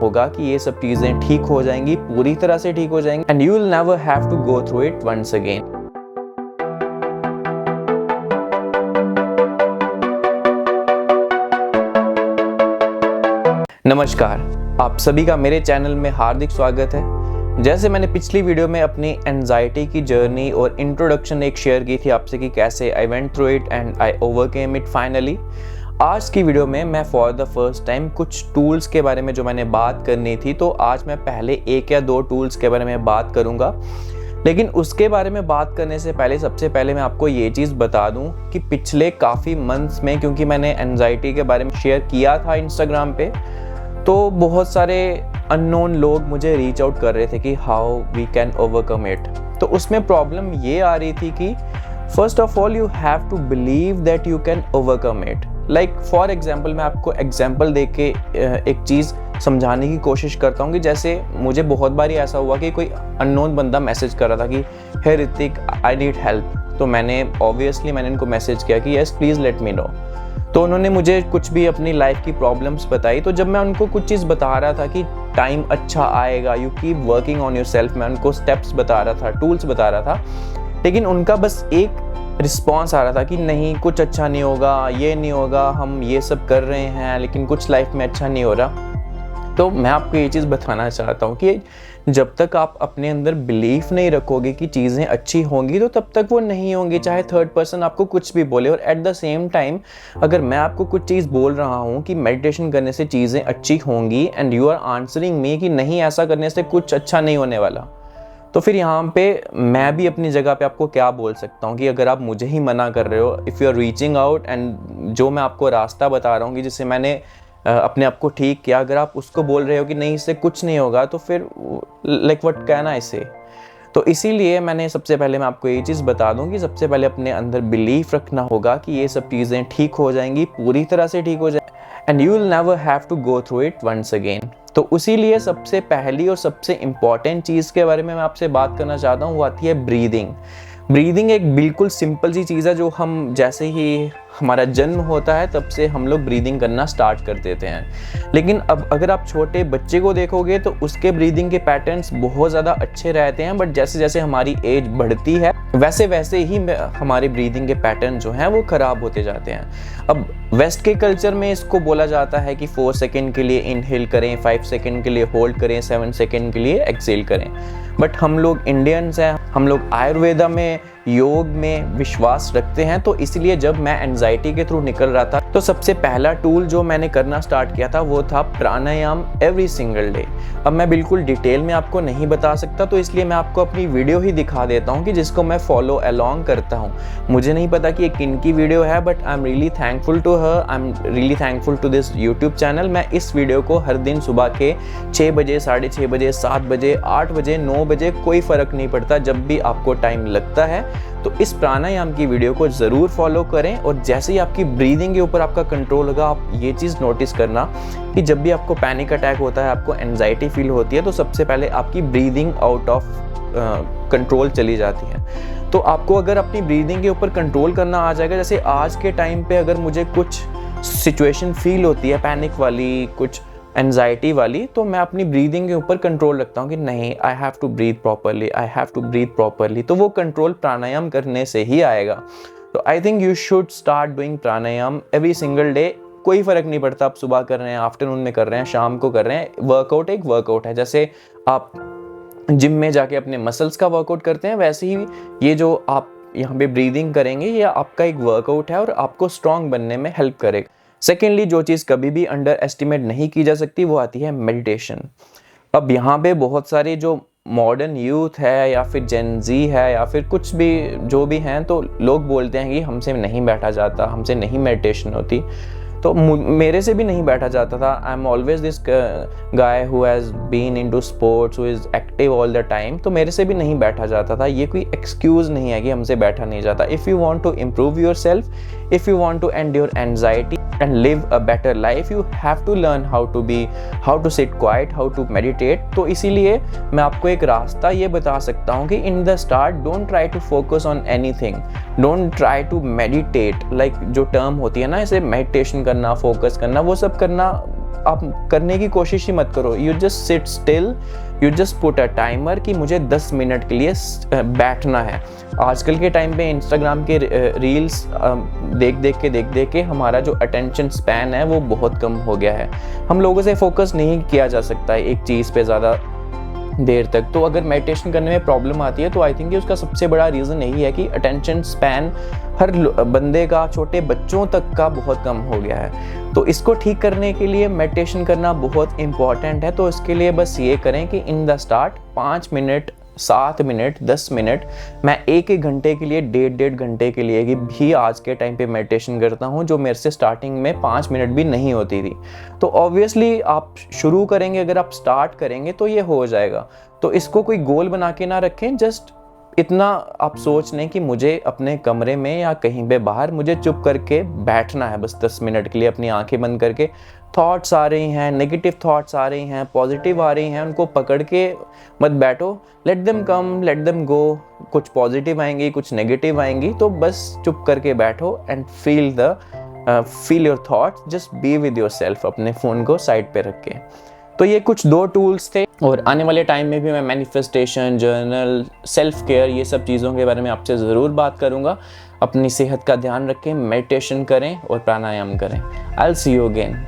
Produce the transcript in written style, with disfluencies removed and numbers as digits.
होगा कि ये सब चीजें ठीक हो जाएंगी, पूरी तरह से ठीक हो जाएंगी, and you will never have to go through it once again. नमस्कार, आप सभी का मेरे चैनल में हार्दिक स्वागत है। जैसे मैंने पिछली वीडियो में अपनी एंजाइटी की जर्नी और इंट्रोडक्शन एक शेयर की थी आपसे कि कैसे I went through it and I overcame it finally. आज की वीडियो में मैं फॉर द फर्स्ट टाइम कुछ टूल्स के बारे में जो मैंने बात करनी थी, तो आज मैं पहले एक या दो टूल्स के बारे में बात करूंगा। लेकिन उसके बारे में बात करने से पहले सबसे पहले मैं आपको ये चीज़ बता दूं कि पिछले काफ़ी मंथ्स में, क्योंकि मैंने एंजाइटी के बारे में शेयर किया था इंस्टाग्राम पे, तो बहुत सारे अननोन लोग मुझे रीच आउट कर रहे थे कि how we can overcome it. तो उसमें प्रॉब्लम ये आ रही थी कि first of all you have to believe that you can overcome it. Like for example, मैं आपको एग्जाम्पल दे के एक चीज़ समझाने की कोशिश करता हूँ कि जैसे मुझे बहुत बार ऐसा हुआ कि कोई अननोन बंदा मैसेज कर रहा था कि हे ऋतिक आई नीड हेल्प। तो मैंने इनको मैसेज किया कि yes please let me know. तो उन्होंने मुझे कुछ भी अपनी लाइफ की प्रॉब्लम्स बताई। तो जब मैं उनको कुछ चीज़ बता रहा था कि टाइम अच्छा आएगा, you keep working on your self, मैं उनको स्टेप्स बता रहा था, टूल्स बता रहा था, लेकिन उनका बस एक रिस्पॉन्स आ रहा था कि नहीं कुछ अच्छा नहीं होगा, ये नहीं होगा, हम ये सब कर रहे हैं लेकिन कुछ लाइफ में अच्छा नहीं हो रहा। तो मैं आपको ये चीज़ बताना चाहता हूँ कि जब तक आप अपने अंदर बिलीफ नहीं रखोगे कि चीज़ें अच्छी होंगी, तो तब तक वो नहीं होंगी, चाहे थर्ड पर्सन आपको कुछ भी बोले। और एट द सेम टाइम अगर मैं आपको कुछ चीज़ बोल रहा हूँ कि मेडिटेशन करने से चीज़ें अच्छी होंगी एंड यू आर आंसरिंग मी कि नहीं ऐसा करने से कुछ अच्छा नहीं होने वाला, तो फिर यहाँ पे मैं भी अपनी जगह पे आपको क्या बोल सकता हूँ कि अगर आप मुझे ही मना कर रहे हो, if you are reaching out and जो मैं आपको रास्ता बता रहा हूँ कि जिससे मैंने अपने आप को ठीक किया, अगर आप उसको बोल रहे हो कि नहीं इससे कुछ नहीं होगा, तो फिर लाइक व्हाट कैन आई से। तो इसीलिए मैं आपको ये चीज़ बता दूं कि सबसे पहले अपने अंदर बिलीफ रखना होगा कि ये सब चीज़ें ठीक हो जाएंगी, पूरी तरह से ठीक हो जाएंगी, and you will never have to go through it once again. तो उसीलिए सबसे पहली और सबसे इम्पॉर्टेंट चीज़ के बारे में मैं आपसे बात करना चाहता हूँ, वो आती है ब्रीदिंग। ब्रीदिंग एक बिल्कुल सिंपल सी चीज़ है जो हम जैसे ही हमारा जन्म होता है तब से हम लोग ब्रीदिंग करना स्टार्ट कर देते हैं। लेकिन अब अगर आप छोटे बच्चे को देखोगे तो उसके ब्रीदिंग के पैटर्न्स बहुत ज़्यादा अच्छे रहते हैं, बट जैसे जैसे हमारी एज बढ़ती है वैसे वैसे ही हमारे ब्रीदिंग के पैटर्न जो हैं वो ख़राब होते जाते हैं। अब वेस्ट के कल्चर में इसको बोला जाता है कि 4 सेकेंड के लिए इनहेल करें, 5 सेकेंड के लिए होल्ड करें, 7 सेकेंड के लिए एक्सेल करें। बट हम लोग इंडियंस हैं, हम लोग आयुर्वेदा में, योग में विश्वास रखते हैं। तो इसलिए जब मैं एंजाइटी के थ्रू निकल रहा था तो सबसे पहला टूल जो मैंने करना स्टार्ट किया था वो था प्राणायाम एवरी सिंगल डे। अब मैं बिल्कुल डिटेल में आपको नहीं बता सकता, तो इसलिए मैं आपको अपनी वीडियो ही दिखा देता हूँ कि जिसको मैं फॉलो अलोंग करता हूँ। मुझे नहीं पता कि ये किन की वीडियो है, but I am really thankful to her, I am really thankful to this YouTube channel. मैं इस वीडियो को हर दिन सुबह के 6 बजे, 6:30 बजे, 7 बजे, 8 बजे, 9 बजे, कोई फ़र्क नहीं पड़ता, जब भी आपको टाइम लगता है तो इस प्राणायाम की वीडियो को ज़रूर फॉलो करें। और जैसे ही आपकी ब्रीदिंग के ऊपर आपका कंट्रोल होगा, आप ये चीज़ नोटिस करना कि जब भी आपको पैनिक अटैक होता है, आपको एंजाइटी फील होती है, तो सबसे पहले आपकी ब्रीदिंग आउट ऑफ कंट्रोल चली जाती है। तो आपको अगर अपनी ब्रीदिंग के ऊपर कंट्रोल करना आ जाएगा, जैसे आज के टाइम पे अगर मुझे कुछ सिचुएशन फील होती है पैनिक वाली, कुछ एंजाइटी वाली, तो मैं अपनी ब्रीदिंग के ऊपर कंट्रोल रखता हूँ कि नहीं, I have to breathe properly, I have to breathe properly. तो वो कंट्रोल प्राणायाम करने से ही आएगा। तो I think you should start doing pranayama every single day. कोई फ़र्क नहीं पड़ता आप सुबह कर रहे हैं, आफ्टरनून में कर रहे हैं, शाम को कर रहे हैं, वर्कआउट एक वर्कआउट है। जैसे आप जिम में जाके अपने मसल्स का वर्कआउट करते हैं, वैसे ही ये जो आप यहाँ पे ब्रीदिंग करेंगे, ये आपका एक वर्कआउट है और आपको स्ट्रॉन्ग बनने में हेल्प करेगा। सेकेंडली, जो चीज़ कभी भी अंडर एस्टिमेट नहीं की जा सकती वो आती है मेडिटेशन। अब यहाँ पे बहुत सारे जो मॉडर्न यूथ है या फिर जेन जी है या फिर कुछ भी जो भी हैं, तो लोग बोलते हैं कि हमसे नहीं बैठा जाता, हमसे नहीं मेडिटेशन होती। तो मेरे से भी नहीं बैठा जाता था। I am always this guy who has been into sports, who is active all the time. तो मेरे से भी नहीं बैठा जाता था। ये कोई एक्सक्यूज़ नहीं है कि हमसे बैठा नहीं जाता। If you want to improve yourself, if you want to end your anxiety and live a better life, you have to learn how to sit quiet, how to meditate। तो इसीलिए मैं आपको एक रास्ता ये बता सकता हूँ कि in the start don't try to focus on anything, don't try to meditate, like जो टर्म होती है ना, इसे मेडिटेशन करना, फोकस करना, वो सब करना आप करने की कोशिश ही मत करो। You just sit still, you just put a timer कि मुझे 10 मिनट के लिए बैठना है। आजकल के टाइम पे इंस्टाग्राम के रील्स देख देख के हमारा जो अटेंशन स्पैन है वो बहुत कम हो गया है। हम लोगों से फोकस नहीं किया जा सकता है एक चीज़ पे ज़्यादा देर तक। तो अगर मेडिटेशन करने में प्रॉब्लम आती है तो आई थिंक उसका सबसे बड़ा रीज़न यही है कि अटेंशन स्पैन हर बंदे का, छोटे बच्चों तक का बहुत कम हो गया है। तो इसको ठीक करने के लिए मेडिटेशन करना बहुत इम्पॉर्टेंट है। तो इसके लिए बस ये करें कि in the start 5 minute, 7 minute, 10 minute, मैं एक घंटे के लिए, 1.5 घंटे के लिए भी आज के टाइम पे मेडिटेशन करता हूँ, जो मेरे से स्टार्टिंग में 5 मिनट भी नहीं होती थी। तो ऑब्वियसली आप शुरू करेंगे, अगर आप स्टार्ट करेंगे तो ये हो जाएगा। तो इसको कोई गोल बना के ना रखें, जस्ट इतना आप सोच लें कि मुझे अपने कमरे में या कहीं पे बाहर मुझे चुप करके बैठना है बस 10 मिनट के लिए, अपनी आंखें बंद करके। थॉट्स आ रही हैं, नेगेटिव थॉट्स आ रही हैं, पॉजिटिव आ रही हैं, उनको पकड़ के मत बैठो। Let them come, let them go. कुछ पॉजिटिव आएंगी, कुछ नेगेटिव आएंगी, तो बस चुप करके बैठो and feel your thoughts. Just be with your self, अपने फ़ोन को साइड पे रख के। तो ये कुछ 2 टूल्स थे, और आने वाले टाइम में भी मैं मैनिफेस्टेशन, जर्नल, सेल्फ केयर, ये सब चीज़ों के बारे में आपसे ज़रूर बात करूँगा। अपनी सेहत का ध्यान रखें, मेडिटेशन करें और प्राणायाम करें। I will see you again.